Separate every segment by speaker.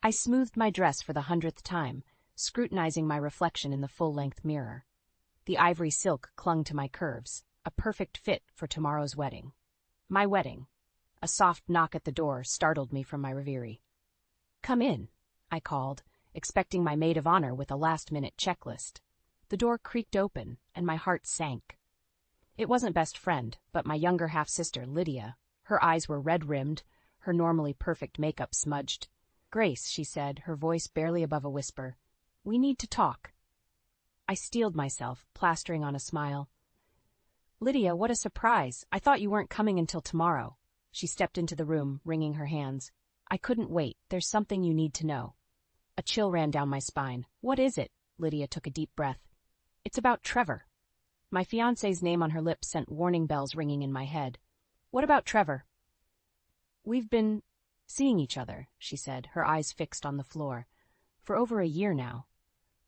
Speaker 1: I smoothed my dress for the 100th time, scrutinizing my reflection in the full-length mirror. The ivory silk clung to my curves, a perfect fit for tomorrow's wedding. My wedding. A soft knock at the door startled me from my reverie. "Come in," I called, expecting my maid of honor with a last-minute checklist. The door creaked open, and my heart sank. It wasn't best friend, but my younger half-sister, Lydia. Her eyes were red-rimmed, her normally perfect makeup smudged. "Grace," she said, her voice barely above a whisper, "we need to talk." I steeled myself, plastering on a smile. "Lydia, what a surprise. I thought you weren't coming until tomorrow." She stepped into the room, wringing her hands. "I couldn't wait. There's something you need to know." A chill ran down my spine. "What is it?" Lydia took a deep breath. "It's about Trevor." My fiancé's name on her lips sent warning bells ringing in my head. "What about Trevor?" "We've been seeing each other," she said, her eyes fixed on the floor. "For over a year now."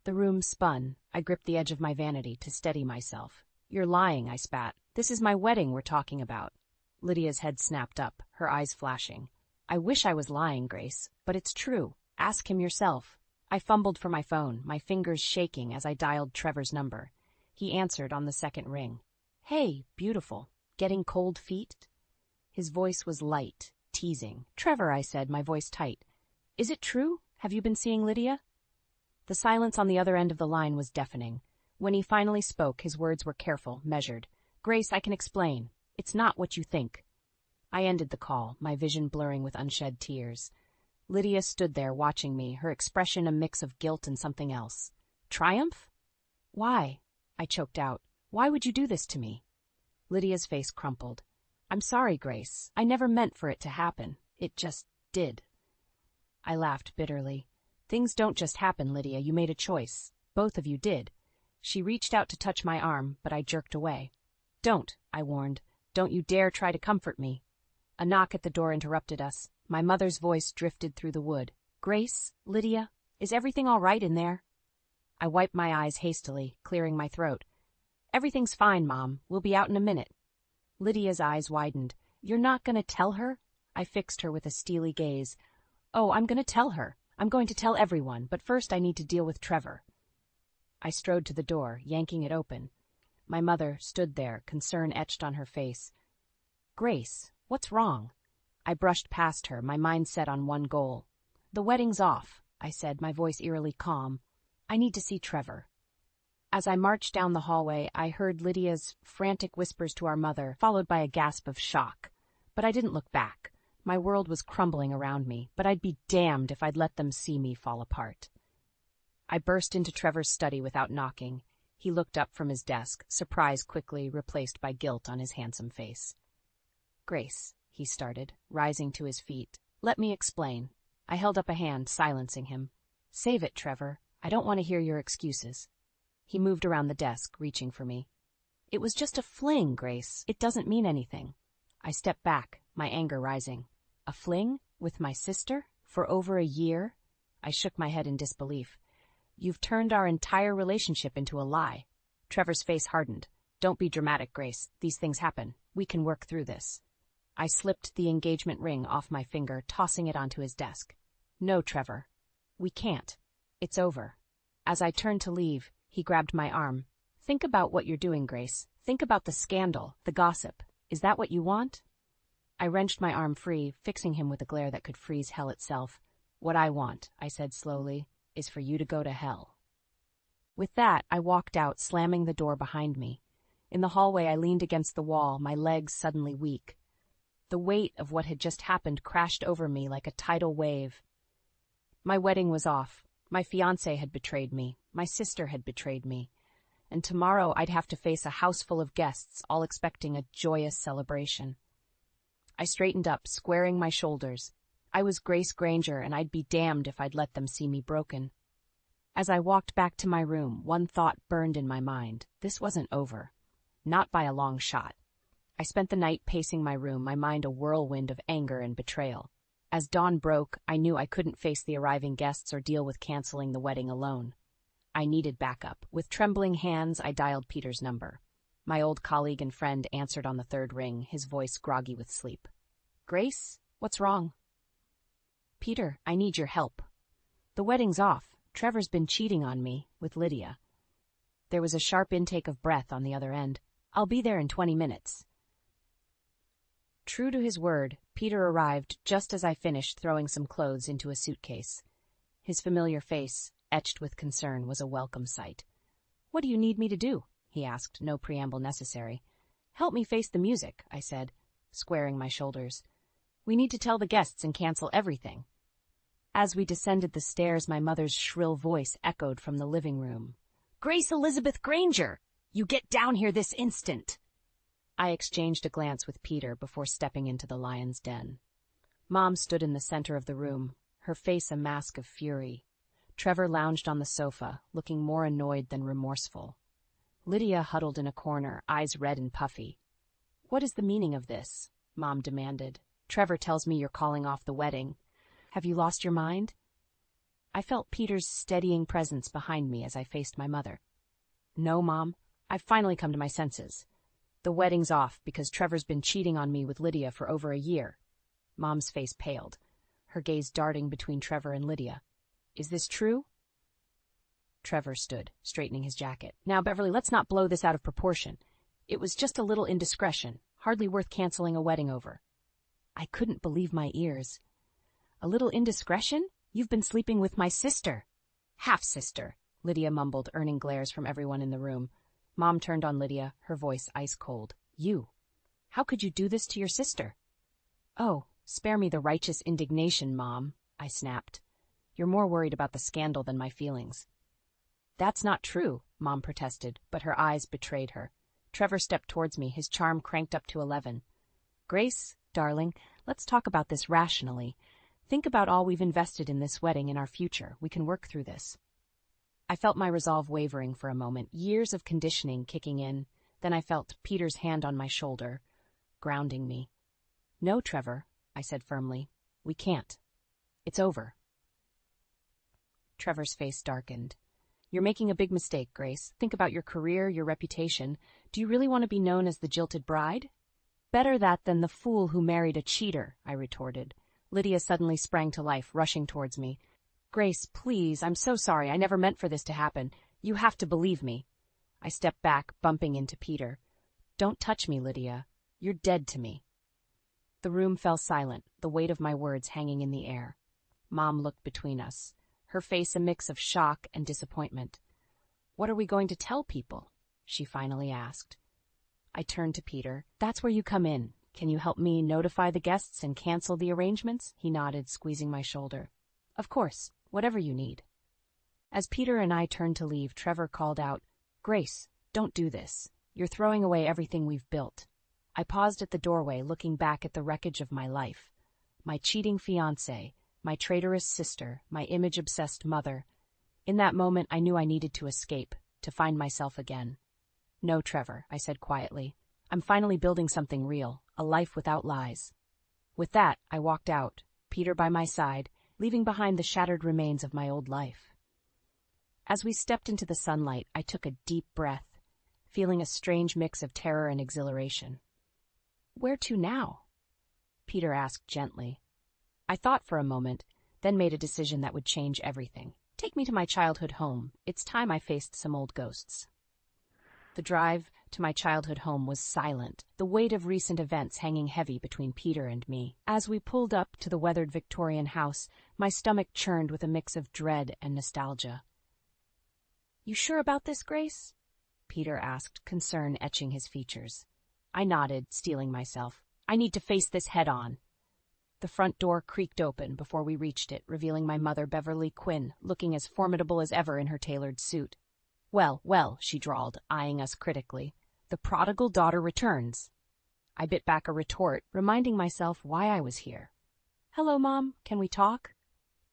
Speaker 1: The room spun. I gripped the edge of my vanity to steady myself. "You're lying," I spat. "This is my wedding we're talking about." Lydia's head snapped up, her eyes flashing. "I wish I was lying, Grace, but it's true. Ask him yourself." I fumbled for my phone, my fingers shaking as I dialed Trevor's number. He answered on the second ring. "Hey, beautiful. Getting cold feet?" His voice was light, teasing. "Trevor," I said, my voice tight. "Is it true? Have you been seeing Lydia?" The silence on the other end of the line was deafening. When he finally spoke, his words were careful, measured. "Grace, I can explain. It's not what you think." I ended the call, my vision blurring with unshed tears. Lydia stood there watching me, her expression a mix of guilt and something else. "Triumph?" "Why?" I choked out. "Why would you do this to me?" Lydia's face crumpled. "I'm sorry, Grace. I never meant for it to happen. It just did." I laughed bitterly. "Things don't just happen, Lydia. You made a choice. Both of you did." She reached out to touch my arm, but I jerked away. "Don't," I warned. "Don't you dare try to comfort me." A knock at the door interrupted us. My mother's voice drifted through the wood. "Grace? Lydia? Is everything all right in there?" I wiped my eyes hastily, clearing my throat. "Everything's fine, Mom. We'll be out in a minute." Lydia's eyes widened. "You're not going to tell her?" I fixed her with a steely gaze. "Oh, I'm going to tell her. I'm going to tell everyone, but first I need to deal with Trevor." I strode to the door, yanking it open. My mother stood there, concern etched on her face. "Grace, what's wrong?" I brushed past her, my mind set on one goal. "The wedding's off," I said, my voice eerily calm. "I need to see Trevor." As I marched down the hallway, I heard Lydia's frantic whispers to our mother, followed by a gasp of shock. But I didn't look back. My world was crumbling around me, but I'd be damned if I'd let them see me fall apart. I burst into Trevor's study without knocking. He looked up from his desk, surprise quickly replaced by guilt on his handsome face. "Grace," he started, rising to his feet. "Let me explain." I held up a hand, silencing him. "Save it, Trevor. I don't want to hear your excuses." He moved around the desk, reaching for me. "It was just a fling, Grace. It doesn't mean anything." I stepped back, my anger rising. "A fling? With my sister? For over a year?" I shook my head in disbelief. "You've turned our entire relationship into a lie." Trevor's face hardened. "Don't be dramatic, Grace. These things happen. We can work through this." I slipped the engagement ring off my finger, tossing it onto his desk. "No, Trevor. We can't. It's over." As I turned to leave, he grabbed my arm. "Think about what you're doing, Grace. Think about the scandal, the gossip. Is that what you want?" I wrenched my arm free, fixing him with a glare that could freeze hell itself. "What I want," I said slowly, "is for you to go to hell." With that, I walked out, slamming the door behind me. In the hallway, I leaned against the wall, my legs suddenly weak. The weight of what had just happened crashed over me like a tidal wave. My wedding was off. My fiancé had betrayed me. My sister had betrayed me. And tomorrow I'd have to face a house full of guests, all expecting a joyous celebration. I straightened up, squaring my shoulders. I was Grace Granger, and I'd be damned if I'd let them see me broken. As I walked back to my room, one thought burned in my mind. This wasn't over. Not by a long shot. I spent the night pacing my room, my mind a whirlwind of anger and betrayal. As dawn broke, I knew I couldn't face the arriving guests or deal with canceling the wedding alone. I needed backup. With trembling hands, I dialed Peter's number. My old colleague and friend answered on the third ring, his voice groggy with sleep. "Grace, what's wrong?" "Peter, I need your help." The wedding's off. Trevor's been cheating on me with Lydia. There was a sharp intake of breath on the other end. I'll be there in 20 minutes. True to his word, Peter arrived just as I finished throwing some clothes into a suitcase. His familiar face, etched with concern, was a welcome sight. "What do you need me to do?" he asked, no preamble necessary. "Help me face the music," I said, squaring my shoulders. "We need to tell the guests and cancel everything." As we descended the stairs, my mother's shrill voice echoed from the living room. "Grace Elizabeth Granger! You get down here this instant!" I exchanged a glance with Peter before stepping into the lion's den. Mom stood in the center of the room, her face a mask of fury. Trevor lounged on the sofa, looking more annoyed than remorseful. Lydia huddled in a corner, eyes red and puffy. "What is the meaning of this?" Mom demanded. "Trevor tells me you're calling off the wedding. Have you lost your mind?" I felt Peter's steadying presence behind me as I faced my mother. "No, Mom. I've finally come to my senses. The wedding's off because Trevor's been cheating on me with Lydia for over a year." Mom's face paled, her gaze darting between Trevor and Lydia. "Is this true?" Trevor stood, straightening his jacket. "Now, Beverly, let's not blow this out of proportion. It was just a little indiscretion, hardly worth canceling a wedding over." I couldn't believe my ears. "A little indiscretion? You've been sleeping with my sister." "Half-sister," Lydia mumbled, earning glares from everyone in the room. Mom turned on Lydia, her voice ice-cold. "You? How could you do this to your sister?" "Oh, spare me the righteous indignation, Mom," I snapped. "You're more worried about the scandal than my feelings." "That's not true," Mom protested, but her eyes betrayed her. Trevor stepped towards me, his charm cranked up to 11. "Grace, darling, let's talk about this rationally. Think about all we've invested in this wedding and our future. We can work through this." I felt my resolve wavering for a moment, years of conditioning kicking in. Then I felt Peter's hand on my shoulder, grounding me. "No, Trevor," I said firmly. "We can't. It's over." Trevor's face darkened. "You're making a big mistake, Grace. Think about your career, your reputation. Do you really want to be known as the jilted bride?" "Better that than the fool who married a cheater," I retorted. Lydia suddenly sprang to life, rushing towards me. "Grace, please, I'm so sorry. I never meant for this to happen. You have to believe me." I stepped back, bumping into Peter. "Don't touch me, Lydia. You're dead to me." The room fell silent, the weight of my words hanging in the air. Mom looked between us, her face a mix of shock and disappointment. "What are we going to tell people?" she finally asked. I turned to Peter. "That's where you come in. Can you help me notify the guests and cancel the arrangements?" He nodded, squeezing my shoulder. "Of course. Whatever you need." As Peter and I turned to leave, Trevor called out, "Grace, don't do this. You're throwing away everything we've built." I paused at the doorway, looking back at the wreckage of my life. My cheating fiancé, my traitorous sister, my image-obsessed mother. In that moment, I knew I needed to escape, to find myself again. "No, Trevor," I said quietly. "I'm finally building something real, a life without lies." With that, I walked out, Peter by my side, leaving behind the shattered remains of my old life. As we stepped into the sunlight, I took a deep breath, feeling a strange mix of terror and exhilaration. "Where to now?" Peter asked gently. I thought for a moment, then made a decision that would change everything. "Take me to my childhood home. It's time I faced some old ghosts." The drive to my childhood home was silent, the weight of recent events hanging heavy between Peter and me. As we pulled up to the weathered Victorian house, my stomach churned with a mix of dread and nostalgia. "You sure about this, Grace?" Peter asked, concern etching his features. I nodded, steeling myself. "I need to face this head-on." The front door creaked open before we reached it, revealing my mother, Beverly Quinn, looking as formidable as ever in her tailored suit. "Well, well," she drawled, eyeing us critically. "The prodigal daughter returns." I bit back a retort, reminding myself why I was here. "Hello, Mom. Can we talk?"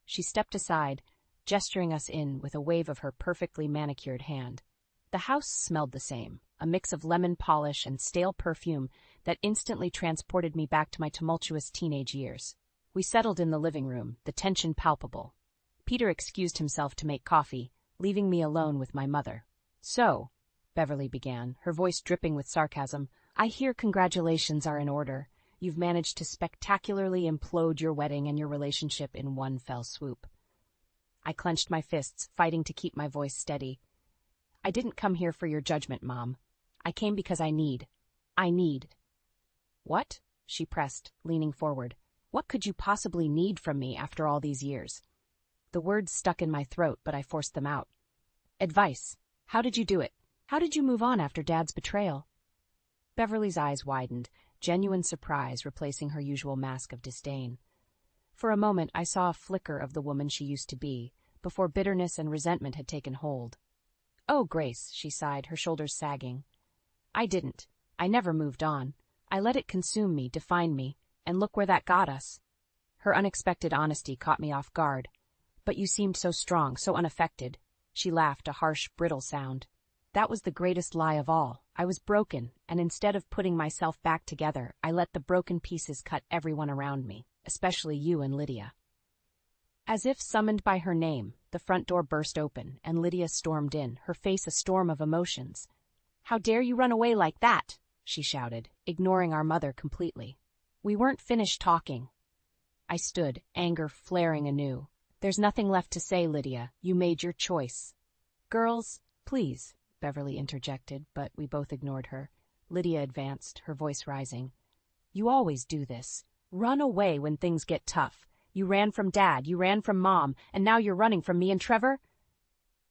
Speaker 1: She stepped aside, gesturing us in with a wave of her perfectly manicured hand. The house smelled the same, a mix of lemon polish and stale perfume that instantly transported me back to my tumultuous teenage years. We settled in the living room, the tension palpable. Peter excused himself to make coffee, leaving me alone with my mother. "So," Beverly began, her voice dripping with sarcasm, "I hear congratulations are in order. You've managed to spectacularly implode your wedding and your relationship in one fell swoop." I clenched my fists, fighting to keep my voice steady. I didn't come here for your judgment, Mom. I came because I need. What? She pressed, leaning forward. What could you possibly need from me after all these years? The words stuck in my throat, but I forced them out. Advice. How did you do it? How did you move on after Dad's betrayal? Beverly's eyes widened, genuine surprise replacing her usual mask of disdain. For a moment, I saw a flicker of the woman she used to be, before bitterness and resentment had taken hold. Oh, Grace, she sighed, her shoulders sagging. I didn't. I never moved on. I let it consume me, define me, and look where that got us. Her unexpected honesty caught me off guard. But you seemed so strong, so unaffected. She laughed, a harsh, brittle sound. That was the greatest lie of all. I was broken, and instead of putting myself back together, I let the broken pieces cut everyone around me, especially you and Lydia. As if summoned by her name, the front door burst open, and Lydia stormed in, her face a storm of emotions. How dare you run away like that? She shouted, ignoring our mother completely. We weren't finished talking. I stood, anger flaring anew. There's nothing left to say, Lydia. You made your choice. Girls, please, Beverly interjected, but we both ignored her. Lydia advanced, her voice rising. You always do this. Run away when things get tough. You ran from Dad, you ran from Mom, and now you're running from me and Trevor?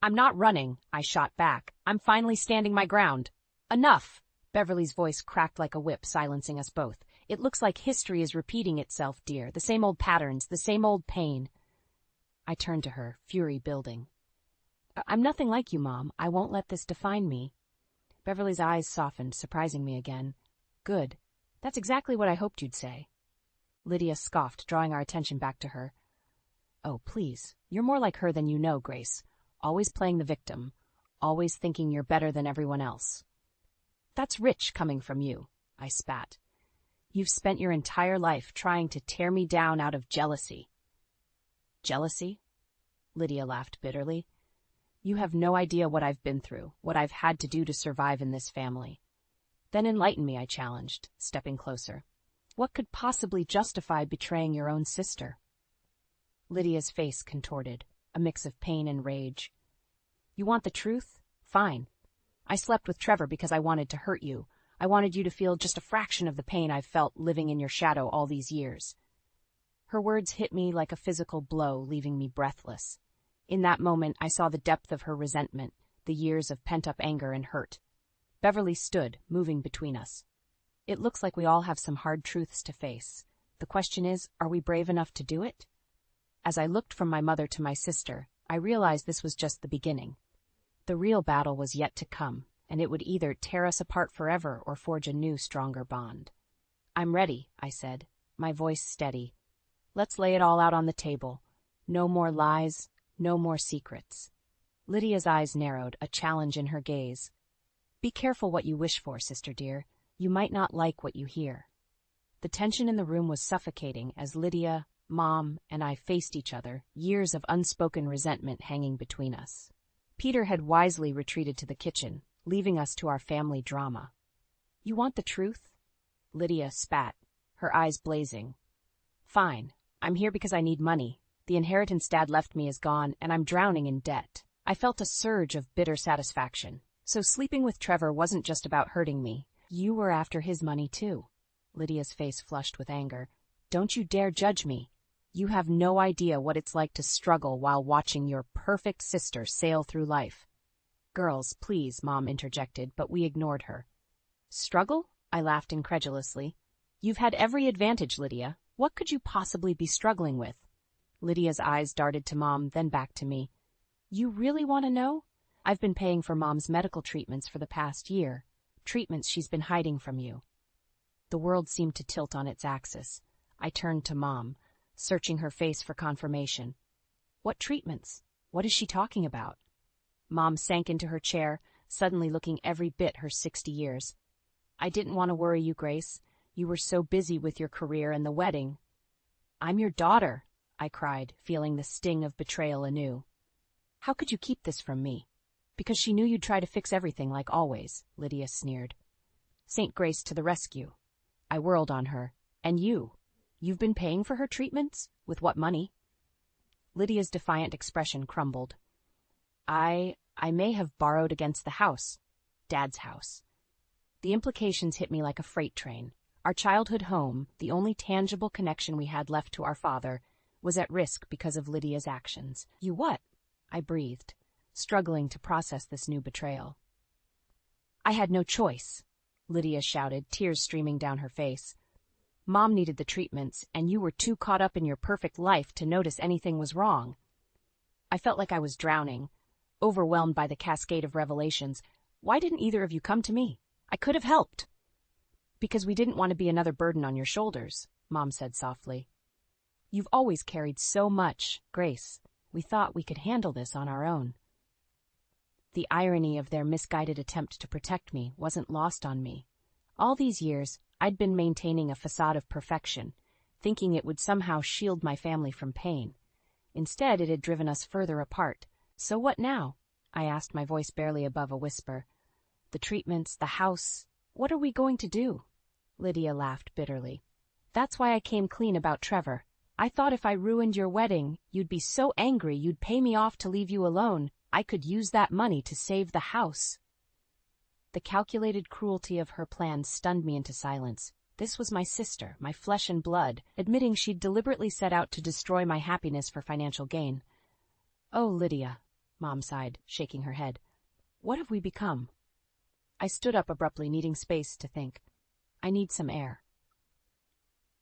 Speaker 1: I'm not running, I shot back. I'm finally standing my ground. Enough! Beverly's voice cracked like a whip, silencing us both. It looks like history is repeating itself, dear. The same old patterns, the same old pain. I turned to her, fury building. I'm nothing like you, Mom. I won't let this define me. Beverly's eyes softened, surprising me again. Good. That's exactly what I hoped you'd say. Lydia scoffed, drawing our attention back to her. Oh, please. You're more like her than you know, Grace. Always playing the victim. Always thinking you're better than everyone else. That's rich coming from you, I spat. You've spent your entire life trying to tear me down out of jealousy. Jealousy? Lydia laughed bitterly. You have no idea what I've been through, what I've had to do to survive in this family. Then enlighten me, I challenged, stepping closer. What could possibly justify betraying your own sister? Lydia's face contorted, a mix of pain and rage. You want the truth? Fine. I slept with Trevor because I wanted to hurt you. I wanted you to feel just a fraction of the pain I've felt living in your shadow all these years. Her words hit me like a physical blow, leaving me breathless. In that moment, I saw the depth of her resentment, the years of pent-up anger and hurt. Beverly stood, moving between us. It looks like we all have some hard truths to face. The question is, are we brave enough to do it? As I looked from my mother to my sister, I realized this was just the beginning. The real battle was yet to come, and it would either tear us apart forever or forge a new, stronger bond. I'm ready, I said, my voice steady. Let's lay it all out on the table. No more lies, no more secrets. Lydia's eyes narrowed, a challenge in her gaze. Be careful what you wish for, sister dear. You might not like what you hear. The tension in the room was suffocating as Lydia, Mom, and I faced each other, years of unspoken resentment hanging between us. Peter had wisely retreated to the kitchen, leaving us to our family drama. You want the truth? Lydia spat, her eyes blazing. Fine. I'm here because I need money. The inheritance Dad left me is gone, and I'm drowning in debt. I felt a surge of bitter satisfaction. So sleeping with Trevor wasn't just about hurting me. You were after his money, too. Lydia's face flushed with anger. Don't you dare judge me. You have no idea what it's like to struggle while watching your perfect sister sail through life. Girls, please, Mom interjected, but we ignored her. Struggle? I laughed incredulously. You've had every advantage, Lydia. What could you possibly be struggling with? Lydia's eyes darted to Mom, then back to me. You really want to know? I've been paying for Mom's medical treatments for the past year. Treatments she's been hiding from you. The world seemed to tilt on its axis. I turned to Mom, searching her face for confirmation. What treatments? What is she talking about? Mom sank into her chair, suddenly looking every bit her 60 years. I didn't want to worry you, Grace. You were so busy with your career and the wedding. I'm your daughter, I cried, feeling the sting of betrayal anew. How could you keep this from me? Because she knew you'd try to fix everything like always, Lydia sneered. Saint Grace to the rescue. I whirled on her. And you? You've been paying for her treatments? With what money? Lydia's defiant expression crumbled. I may have borrowed against the house. Dad's house. The implications hit me like a freight train. Our childhood home, the only tangible connection we had left to our father, was at risk because of Lydia's actions. You what? I breathed, struggling to process this new betrayal. I had no choice, Lydia shouted, tears streaming down her face. Mom needed the treatments, and you were too caught up in your perfect life to notice anything was wrong. I felt like I was drowning, overwhelmed by the cascade of revelations. Why didn't either of you come to me? I could have helped. Because we didn't want to be another burden on your shoulders, Mom said softly. You've always carried so much, Grace. We thought we could handle this on our own. The irony of their misguided attempt to protect me wasn't lost on me. All these years, I'd been maintaining a facade of perfection, thinking it would somehow shield my family from pain. Instead, it had driven us further apart. So what now? I asked, my voice barely above a whisper. The treatments, the house, what are we going to do? Lydia laughed bitterly. That's why I came clean about Trevor. I thought if I ruined your wedding, you'd be so angry you'd pay me off to leave you alone. I could use that money to save the house. The calculated cruelty of her plan stunned me into silence. This was my sister, my flesh and blood, admitting she'd deliberately set out to destroy my happiness for financial gain. Oh, Lydia, Mom sighed, shaking her head. What have we become? I stood up abruptly, needing space to think. I need some air.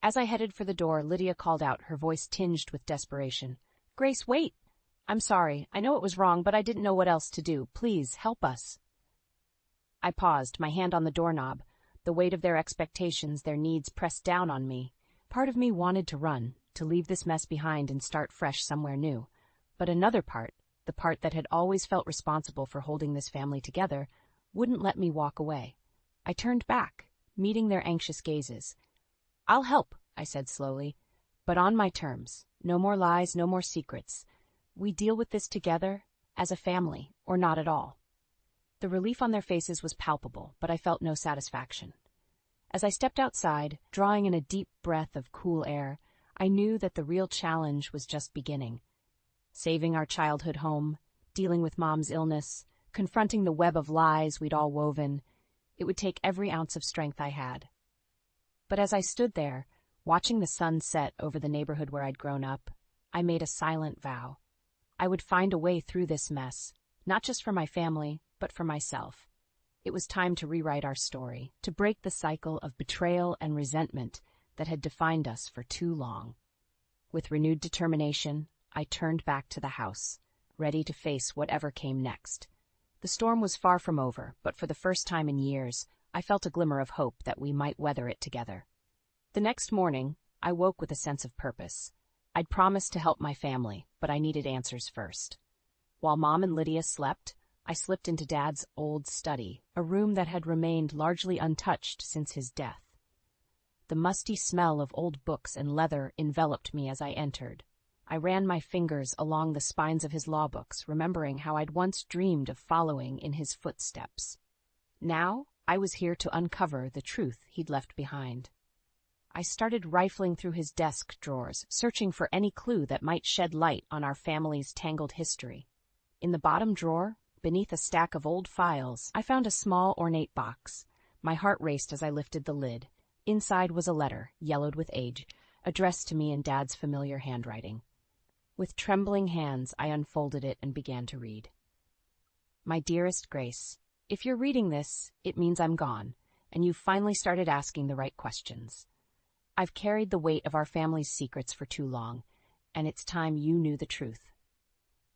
Speaker 1: As I headed for the door, Lydia called out, her voice tinged with desperation. Grace, wait! I'm sorry. I know it was wrong, but I didn't know what else to do. Please, help us. I paused, my hand on the doorknob. The weight of their expectations, their needs pressed down on me. Part of me wanted to run, to leave this mess behind and start fresh somewhere new. But another part, the part that had always felt responsible for holding this family together, wouldn't let me walk away. I turned back, meeting their anxious gazes. I'll help, I said slowly, but on my terms. No more lies, no more secrets. We deal with this together, as a family, or not at all. The relief on their faces was palpable, but I felt no satisfaction. As I stepped outside, drawing in a deep breath of cool air, I knew that the real challenge was just beginning. Saving our childhood home, dealing with Mom's illness, confronting the web of lies we'd all woven, it would take every ounce of strength I had. But as I stood there, watching the sun set over the neighborhood where I'd grown up, I made a silent vow. I would find a way through this mess, not just for my family, but for myself. It was time to rewrite our story, to break the cycle of betrayal and resentment that had defined us for too long. With renewed determination, I turned back to the house, ready to face whatever came next. The storm was far from over, but for the first time in years, I felt a glimmer of hope that we might weather it together. The next morning, I woke with a sense of purpose. I'd promised to help my family, but I needed answers first. While Mom and Lydia slept, I slipped into Dad's old study, a room that had remained largely untouched since his death. The musty smell of old books and leather enveloped me as I entered. I ran my fingers along the spines of his law books, remembering how I'd once dreamed of following in his footsteps. Now, I was here to uncover the truth he'd left behind. I started rifling through his desk drawers, searching for any clue that might shed light on our family's tangled history. In the bottom drawer, beneath a stack of old files, I found a small, ornate box. My heart raced as I lifted the lid. Inside was a letter, yellowed with age, addressed to me in Dad's familiar handwriting. With trembling hands, I unfolded it and began to read. My dearest Grace, if you're reading this, it means I'm gone, and you've finally started asking the right questions. I've carried the weight of our family's secrets for too long, and it's time you knew the truth.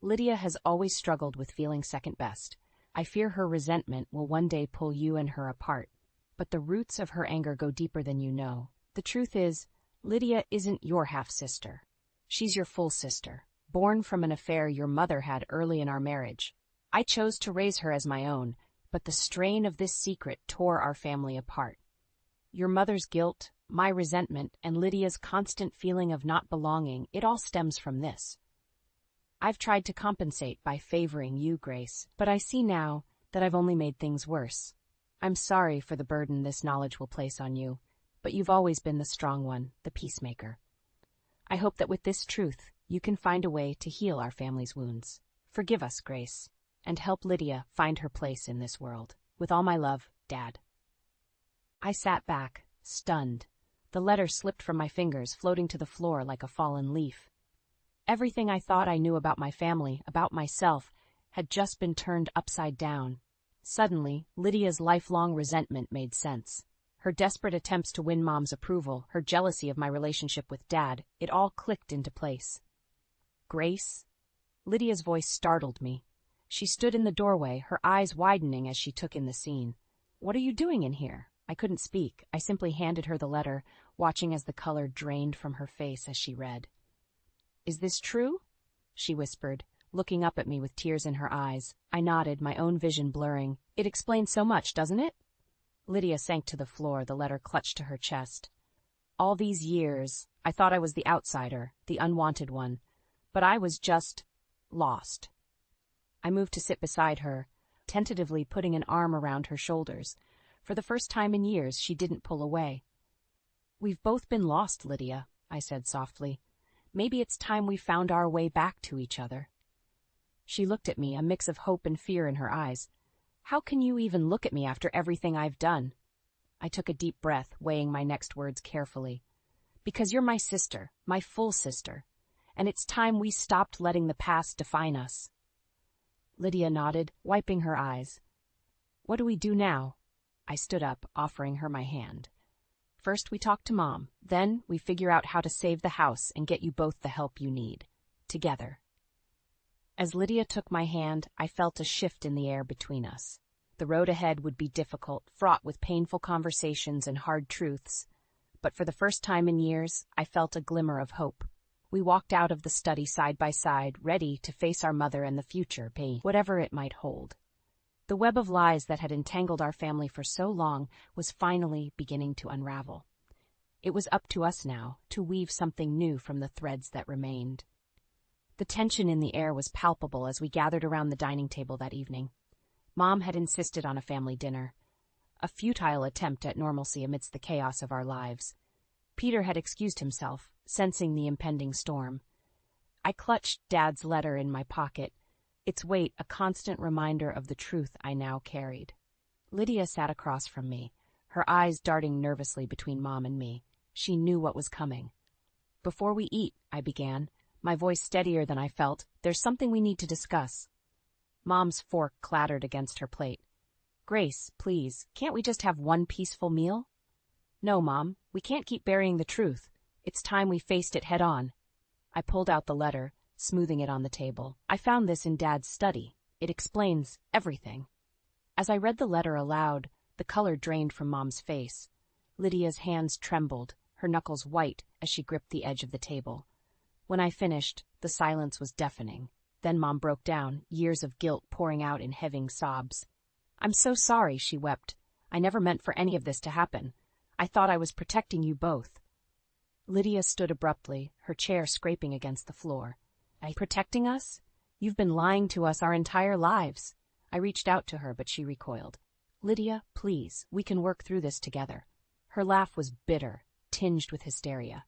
Speaker 1: Lydia has always struggled with feeling second best. I fear her resentment will one day pull you and her apart, but the roots of her anger go deeper than you know. The truth is, Lydia isn't your half-sister. She's your full sister, born from an affair your mother had early in our marriage. I chose to raise her as my own, but the strain of this secret tore our family apart. Your mother's guilt, my resentment, and Lydia's constant feeling of not belonging, it all stems from this. I've tried to compensate by favoring you, Grace, but I see now that I've only made things worse. I'm sorry for the burden this knowledge will place on you, but you've always been the strong one, the peacemaker. I hope that with this truth, You can find a way to heal our family's wounds. Forgive us, Grace, and help Lydia find her place in this world. With all my love, Dad. I sat back, stunned. The letter slipped from my fingers, floating to the floor like a fallen leaf. Everything I thought I knew about my family, about myself, had just been turned upside down. Suddenly, Lydia's lifelong resentment made sense. Her desperate attempts to win Mom's approval, her jealousy of my relationship with Dad, it all clicked into place. Grace? Lydia's voice startled me. She stood in the doorway, her eyes widening as she took in the scene. What are you doing in here? I couldn't speak. I simply handed her the letter, watching as the color drained from her face as she read. Is this true? She whispered, looking up at me with tears in her eyes. I nodded, my own vision blurring. It explains so much, doesn't it? Lydia sank to the floor, the letter clutched to her chest. All these years, I thought I was the outsider, the unwanted one, but I was just lost. I moved to sit beside her, tentatively putting an arm around her shoulders. For the first time in years, she didn't pull away. We've both been lost, Lydia, I said softly. Maybe it's time we found our way back to each other. She looked at me, a mix of hope and fear in her eyes. How can you even look at me after everything I've done? I took a deep breath, weighing my next words carefully. Because you're my sister, my full sister, and it's time we stopped letting the past define us. Lydia nodded, wiping her eyes. What do we do now? I stood up, offering her my hand. First we talk to Mom, then we figure out how to save the house and get you both the help you need. Together. As Lydia took my hand, I felt a shift in the air between us. The road ahead would be difficult, fraught with painful conversations and hard truths. But for the first time in years, I felt a glimmer of hope. We walked out of the study side by side, ready to face our mother and the future, whatever it might hold. The web of lies that had entangled our family for so long was finally beginning to unravel. It was up to us now to weave something new from the threads that remained. The tension in the air was palpable as we gathered around the dining table that evening. Mom had insisted on a family dinner, a futile attempt at normalcy amidst the chaos of our lives. Peter had excused himself, sensing the impending storm. I clutched Dad's letter in my pocket, its weight a constant reminder of the truth I now carried. Lydia sat across from me, her eyes darting nervously between Mom and me. She knew what was coming. Before we eat, I began, my voice steadier than I felt, there's something we need to discuss. Mom's fork clattered against her plate. Grace, please, can't we just have one peaceful meal? No, Mom, we can't keep burying the truth. It's time we faced it head on. I pulled out the letter, smoothing it on the table. I found this in Dad's study. It explains everything. As I read the letter aloud, the color drained from Mom's face. Lydia's hands trembled, her knuckles white as she gripped the edge of the table. When I finished, the silence was deafening. Then Mom broke down, years of guilt pouring out in heaving sobs. I'm so sorry, she wept. I never meant for any of this to happen. I thought I was protecting you both. Lydia stood abruptly, her chair scraping against the floor. Protecting us? You've been lying to us our entire lives. I reached out to her, but she recoiled. Lydia, please, we can work through this together. Her laugh was bitter, tinged with hysteria.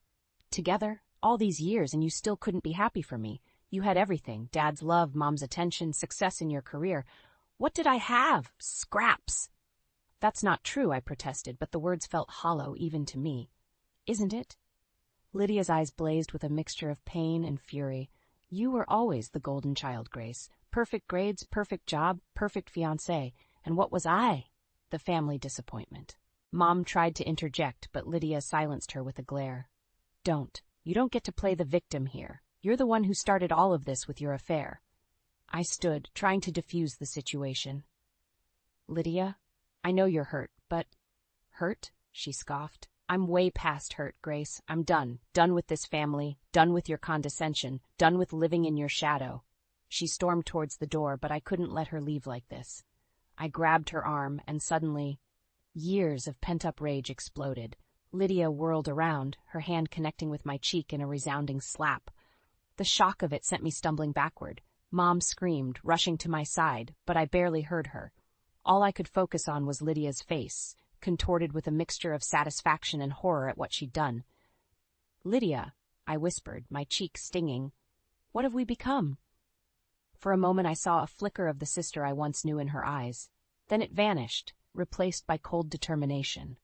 Speaker 1: Together? All these years, and you still couldn't be happy for me. You had everything, Dad's love, Mom's attention, success in your career. What did I have? Scraps. That's not true, I protested, but the words felt hollow even to me. Isn't it? Lydia's eyes blazed with a mixture of pain and fury. You were always the golden child, Grace. Perfect grades, perfect job, perfect fiancé. And what was I? The family disappointment. Mom tried to interject, but Lydia silenced her with a glare. Don't. You don't get to play the victim here. You're the one who started all of this with your affair. I stood, trying to defuse the situation. Lydia, I know you're hurt, but... Hurt? She scoffed. I'm way past hurt, Grace. I'm done. Done with this family. Done with your condescension. Done with living in your shadow. She stormed towards the door, but I couldn't let her leave like this. I grabbed her arm, and suddenly, years of pent-up rage exploded. Lydia whirled around, her hand connecting with my cheek in a resounding slap. The shock of it sent me stumbling backward. Mom screamed, rushing to my side, but I barely heard her. All I could focus on was Lydia's face, contorted with a mixture of satisfaction and horror at what she'd done. Lydia, I whispered, my cheek stinging, What have we become? For a moment I saw a flicker of the sister I once knew in her eyes. Then it vanished, replaced by cold determination.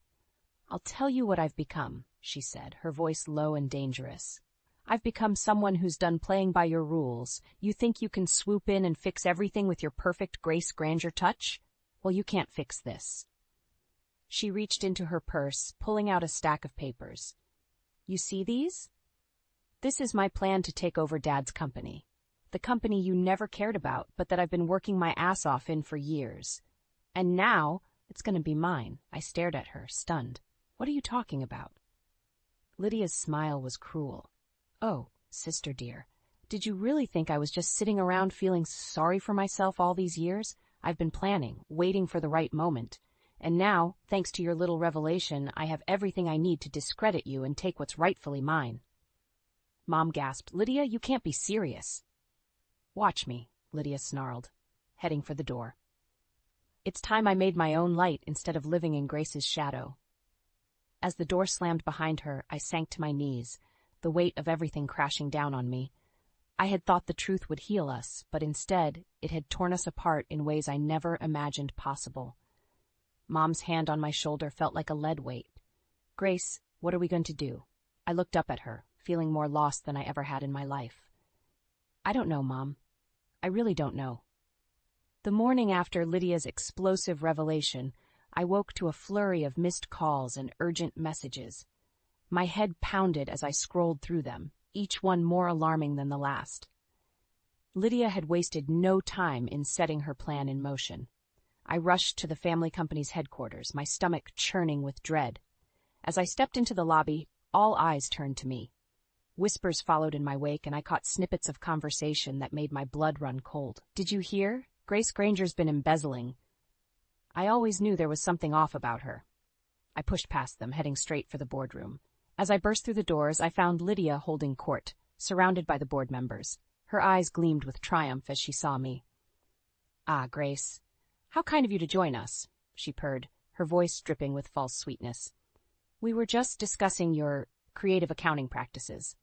Speaker 1: "I'll tell you what I've become," she said, her voice low and dangerous. "I've become someone who's done playing by your rules. You think you can swoop in and fix everything with your perfect grace grandeur touch? Well, you can't fix this." She reached into her purse, pulling out a stack of papers. "You see these? This is my plan to take over Dad's company. The company you never cared about, but that I've been working my ass off in for years. And now, it's going to be mine." I stared at her, stunned. "What are you talking about?" Lydia's smile was cruel. "Oh, sister dear, did you really think I was just sitting around feeling sorry for myself all these years? I've been planning, waiting for the right moment. And now, thanks to your little revelation, I have everything I need to discredit you and take what's rightfully mine." Mom gasped. "Lydia, you can't be serious." "Watch me," Lydia snarled, heading for the door. "It's time I made my own light instead of living in Grace's shadow." As the door slammed behind her, I sank to my knees, the weight of everything crashing down on me. I had thought the truth would heal us, but instead, it had torn us apart in ways I never imagined possible. Mom's hand on my shoulder felt like a lead weight. "Grace, what are we going to do?" I looked up at her, feeling more lost than I ever had in my life. "I don't know, Mom. I really don't know." The morning after Lydia's explosive revelation, I woke to a flurry of missed calls and urgent messages. My head pounded as I scrolled through them, each one more alarming than the last. Lydia had wasted no time in setting her plan in motion. I rushed to the family company's headquarters, my stomach churning with dread. As I stepped into the lobby, all eyes turned to me. Whispers followed in my wake, and I caught snippets of conversation that made my blood run cold. "Did you hear? Grace Granger's been embezzling." I always knew there was something off about her. I pushed past them, heading straight for the boardroom. As I burst through the doors, I found Lydia holding court, surrounded by the board members. Her eyes gleamed with triumph as she saw me. "Ah, Grace, how kind of you to join us," she purred, her voice dripping with false sweetness. "We were just discussing your creative accounting practices."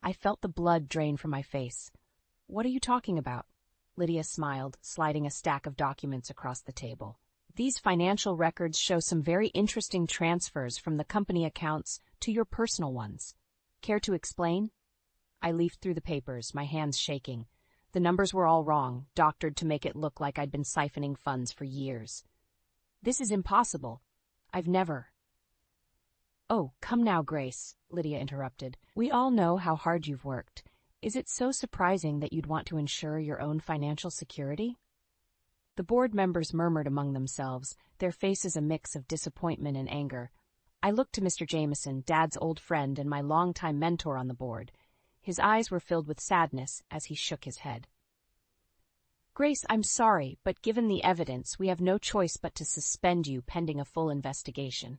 Speaker 1: I felt the blood drain from my face. "What are you talking about?" Lydia smiled, sliding a stack of documents across the table. "These financial records show some very interesting transfers from the company accounts to your personal ones. Care to explain?" I leafed through the papers, my hands shaking. The numbers were all wrong, doctored to make it look like I'd been siphoning funds for years. "This is impossible. I've never—" "Oh, come now, Grace," Lydia interrupted. "We all know how hard you've worked. Is it so surprising that you'd want to ensure your own financial security?" The board members murmured among themselves, their faces a mix of disappointment and anger. I looked to Mr. Jameson, Dad's old friend and my longtime mentor on the board. His eyes were filled with sadness as he shook his head. "Grace, I'm sorry, but given the evidence, we have no choice but to suspend you pending a full investigation."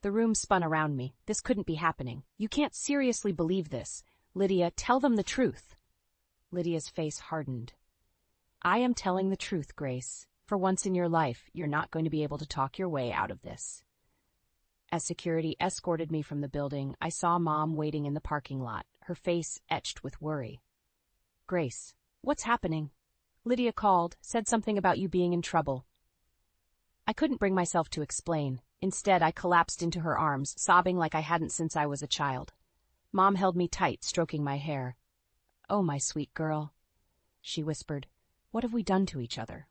Speaker 1: The room spun around me. This couldn't be happening. "You can't seriously believe this. Lydia, tell them the truth." Lydia's face hardened. "I am telling the truth, Grace. For once in your life, you're not going to be able to talk your way out of this." As security escorted me from the building, I saw Mom waiting in the parking lot, her face etched with worry. "Grace, what's happening?" "Lydia called, said something about you being in trouble." I couldn't bring myself to explain. Instead, I collapsed into her arms, sobbing like I hadn't since I was a child. Mom held me tight, stroking my hair. "Oh, my sweet girl," she whispered. "What have we done to each other?"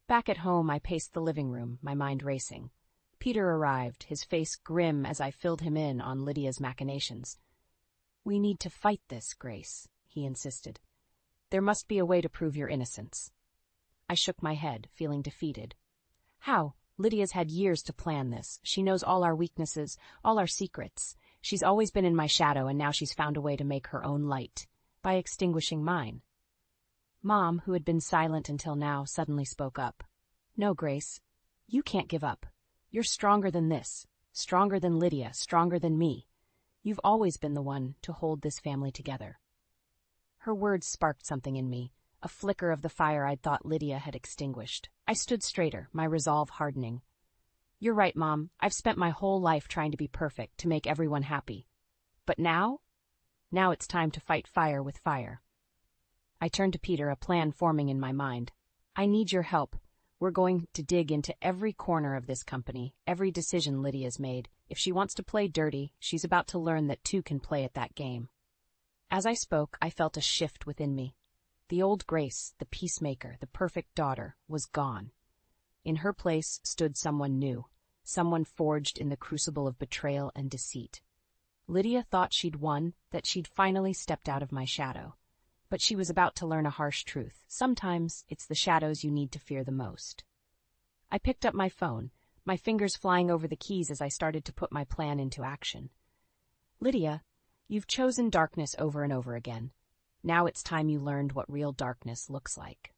Speaker 1: Back at home, I paced the living room, my mind racing. Peter arrived, his face grim as I filled him in on Lydia's machinations. "We need to fight this, Grace," he insisted. "There must be a way to prove your innocence." I shook my head, feeling defeated. "How? Lydia's had years to plan this. She knows all our weaknesses, all our secrets. She's always been in my shadow, and now she's found a way to make her own light, by extinguishing mine." Mom, who had been silent until now, suddenly spoke up. "No, Grace, you can't give up. You're stronger than this, stronger than Lydia, stronger than me. You've always been the one to hold this family together." Her words sparked something in me, a flicker of the fire I'd thought Lydia had extinguished. I stood straighter, my resolve hardening. "You're right, Mom. I've spent my whole life trying to be perfect, to make everyone happy. But now? Now it's time to fight fire with fire. I turned to Peter, a plan forming in my mind. I need your help. We're going to dig into every corner of this company, every decision Lydia's made. If she wants to play dirty, she's about to learn that two can play at that game. As I spoke, I felt a shift within me. The old Grace, the peacemaker, the perfect daughter, was gone. In her place stood someone new, someone forged in the crucible of betrayal and deceit. Lydia thought she'd won, that she'd finally stepped out of my shadow. But she was about to learn a harsh truth. Sometimes it's the shadows you need to fear the most. I picked up my phone, my fingers flying over the keys as I started to put my plan into action. Lydia, you've chosen darkness over and over again. Now it's time you learned what real darkness looks like.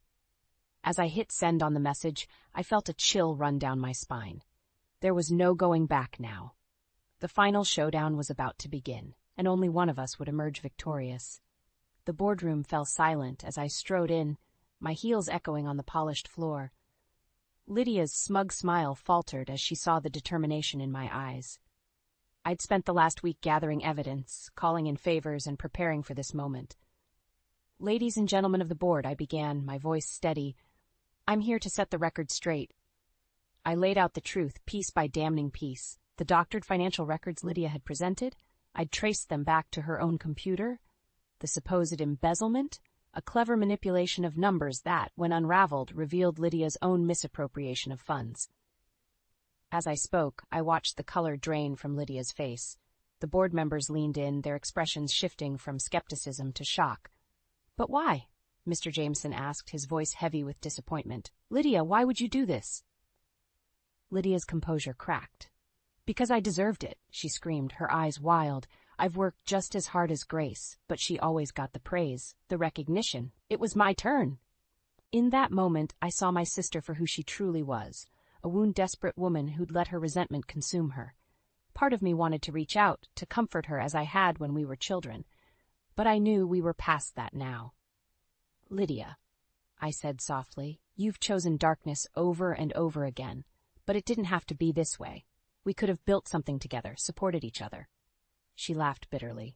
Speaker 1: As I hit send on the message, I felt a chill run down my spine. There was no going back now. The final showdown was about to begin, and only one of us would emerge victorious. The boardroom fell silent as I strode in, my heels echoing on the polished floor. Lydia's smug smile faltered as she saw the determination in my eyes. I'd spent the last week gathering evidence, calling in favors, and preparing for this moment. Ladies and gentlemen of the board, I began, my voice steady. I'm here to set the record straight. I laid out the truth, piece by damning piece. The doctored financial records Lydia had presented, I'd traced them back to her own computer. The supposed embezzlement, a clever manipulation of numbers that, when unraveled, revealed Lydia's own misappropriation of funds. As I spoke, I watched the color drain from Lydia's face. The board members leaned in, their expressions shifting from skepticism to shock. But why? Mr. Jameson asked, his voice heavy with disappointment. Lydia, why would you do this? Lydia's composure cracked. Because I deserved it, she screamed, her eyes wild. I've worked just as hard as Grace, but she always got the praise, the recognition. It was my turn. In that moment, I saw my sister for who she truly was, a wound-desperate woman who'd let her resentment consume her. Part of me wanted to reach out, to comfort her as I had when we were children, but I knew we were past that now. Lydia, I said softly, you've chosen darkness over and over again, but it didn't have to be this way. We could have built something together, supported each other. She laughed bitterly.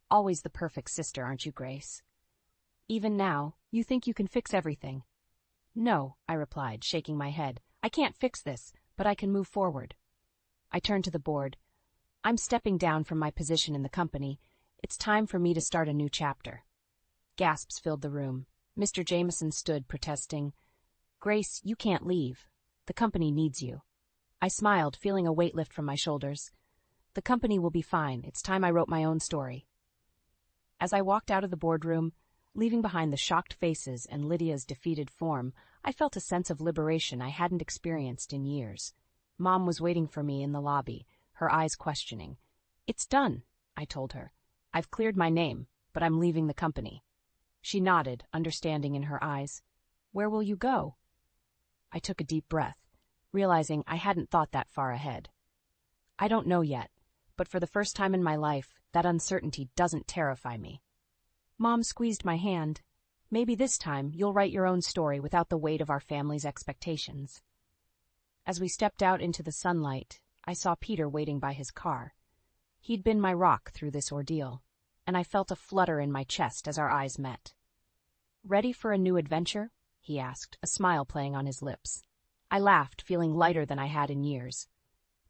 Speaker 1: Always the perfect sister, aren't you, Grace? Even now, you think you can fix everything. No, I replied, shaking my head. I can't fix this, but I can move forward. I turned to the board. I'm stepping down from my position in the company. It's time for me to start a new chapter. Gasps filled the room. Mr. Jameson stood, protesting. Grace, you can't leave. The company needs you. I smiled, feeling a weight lift from my shoulders. The company will be fine. It's time I wrote my own story. As I walked out of the boardroom, leaving behind the shocked faces and Lydia's defeated form, I felt a sense of liberation I hadn't experienced in years. Mom was waiting for me in the lobby, her eyes questioning. It's done, I told her. I've cleared my name, but I'm leaving the company. She nodded, understanding in her eyes. Where will you go? I took a deep breath, realizing I hadn't thought that far ahead. I don't know yet. But for the first time in my life, that uncertainty doesn't terrify me. Mom squeezed my hand. Maybe this time you'll write your own story without the weight of our family's expectations. As we stepped out into the sunlight, I saw Peter waiting by his car. He'd been my rock through this ordeal, and I felt a flutter in my chest as our eyes met. Ready for a new adventure? He asked, a smile playing on his lips. I laughed, feeling lighter than I had in years.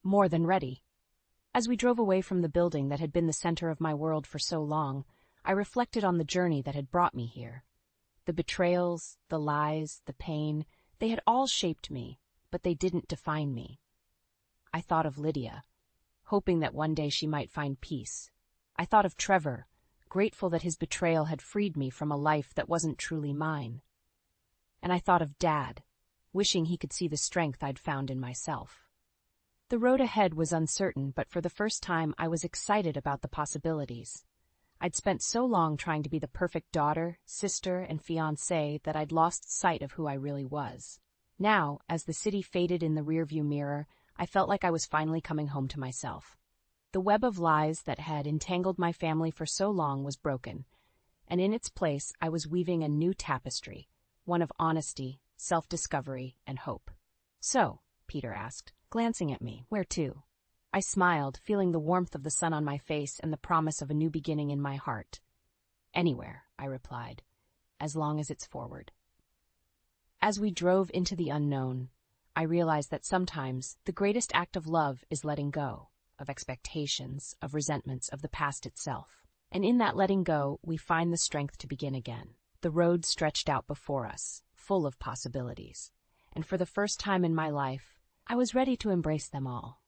Speaker 1: More than ready. As we drove away from the building that had been the center of my world for so long, I reflected on the journey that had brought me here. The betrayals, the lies, the pain, they had all shaped me, but they didn't define me. I thought of Lydia, hoping that one day she might find peace. I thought of Trevor, grateful that his betrayal had freed me from a life that wasn't truly mine. And I thought of Dad, wishing he could see the strength I'd found in myself. The road ahead was uncertain, but for the first time I was excited about the possibilities. I'd spent so long trying to be the perfect daughter, sister, and fiancé that I'd lost sight of who I really was. Now, as the city faded in the rearview mirror, I felt like I was finally coming home to myself. The web of lies that had entangled my family for so long was broken, and in its place I was weaving a new tapestry, one of honesty, self-discovery, and hope. So, Peter asked, glancing at me, where to? I smiled, feeling the warmth of the sun on my face and the promise of a new beginning in my heart. Anywhere, I replied, as long as it's forward. As we drove into the unknown, I realized that sometimes the greatest act of love is letting go of expectations, of resentments, of the past itself. And in that letting go, we find the strength to begin again. The road stretched out before us, full of possibilities. And for the first time in my life, I was ready to embrace them all.